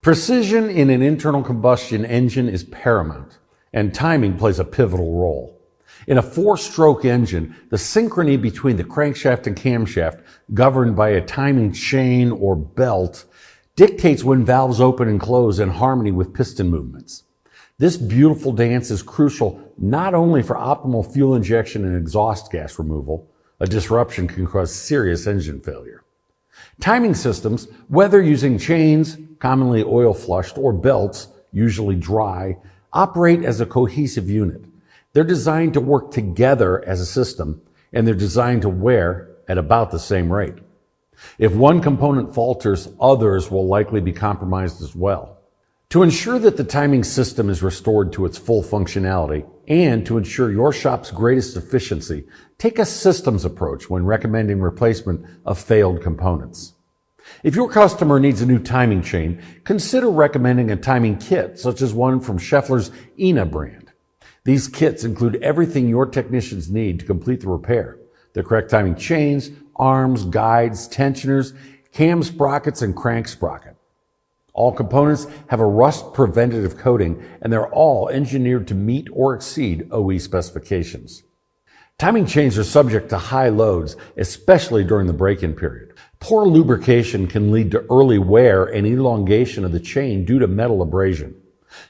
Precision in an internal combustion engine is paramount, and timing plays a pivotal role. In a four-stroke engine, the synchrony between the crankshaft and camshaft, governed by a timing chain or belt, dictates when valves open and close in harmony with piston movements. This beautiful dance is crucial not only for optimal fuel injection and exhaust gas removal. A disruption can cause serious engine failure. Timing systems, whether using chains, commonly oil flushed, or belts, usually dry, operate as a cohesive unit. They're designed to work together as a system, and they're designed to wear at about the same rate. If one component falters, others will likely be compromised as well. To ensure that the timing system is restored to its full functionality, and to ensure your shop's greatest efficiency, take a systems approach when recommending replacement of failed components. If your customer needs a new timing chain, consider recommending a timing kit, such as one from Schaeffler's ENA brand. These kits include everything your technicians need to complete the repair: the correct timing chains, arms, guides, tensioners, cam sprockets, and crank sprocket. All components have a rust preventative coating, and they're all engineered to meet or exceed OE specifications. Timing chains are subject to high loads, especially during the break-in period. Poor lubrication can lead to early wear and elongation of the chain due to metal abrasion.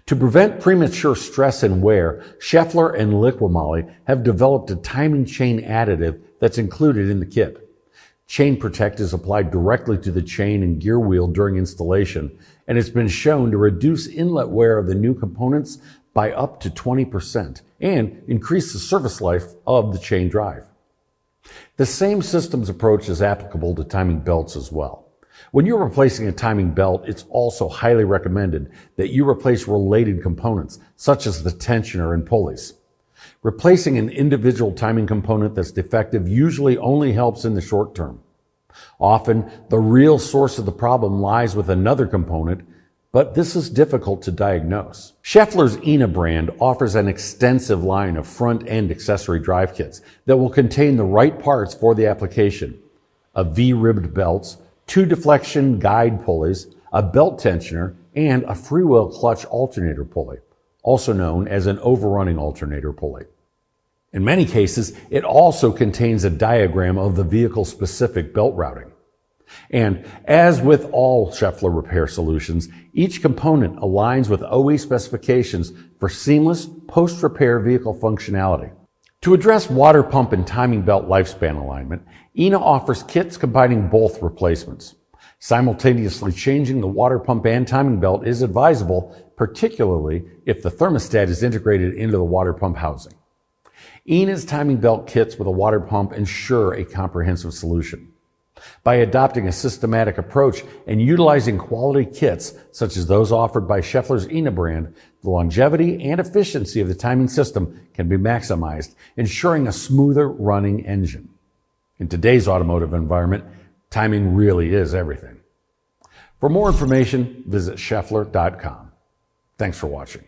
To prevent premature stress and wear, Schaeffler and Liqui-Moly have developed a timing chain additive that's included in the kit. Chain Protect is applied directly to the chain and gear wheel during installation, and it's been shown to reduce inlet wear of the new components by up to 20% and increase the service life of the chain drive. The same systems approach is applicable to timing belts as well. When you're replacing a timing belt, it's also highly recommended that you replace related components, such as the tensioner and pulleys. Replacing an individual timing component that's defective usually only helps in the short term. Often, the real source of the problem lies with another component, but this is difficult to diagnose. Schaeffler's ENA brand offers an extensive line of front-end accessory drive kits that will contain the right parts for the application: a V-ribbed belts, 2 deflection guide pulleys, a belt tensioner, and a freewheel clutch alternator pulley, also known as an overrunning alternator pulley. In many cases, it also contains a diagram of the vehicle-specific belt routing. And as with all Schaeffler repair solutions, each component aligns with OE specifications for seamless post-repair vehicle functionality. To address water pump and timing belt lifespan alignment, ENA offers kits combining both replacements. Simultaneously changing the water pump and timing belt is advisable, particularly if the thermostat is integrated into the water pump housing. ENA's timing belt kits with a water pump ensure a comprehensive solution. By adopting a systematic approach and utilizing quality kits, such as those offered by Schaeffler's ENA brand, the longevity and efficiency of the timing system can be maximized, ensuring a smoother running engine. In today's automotive environment, timing really is everything. For more information, visit Schaeffler.com. Thanks for watching.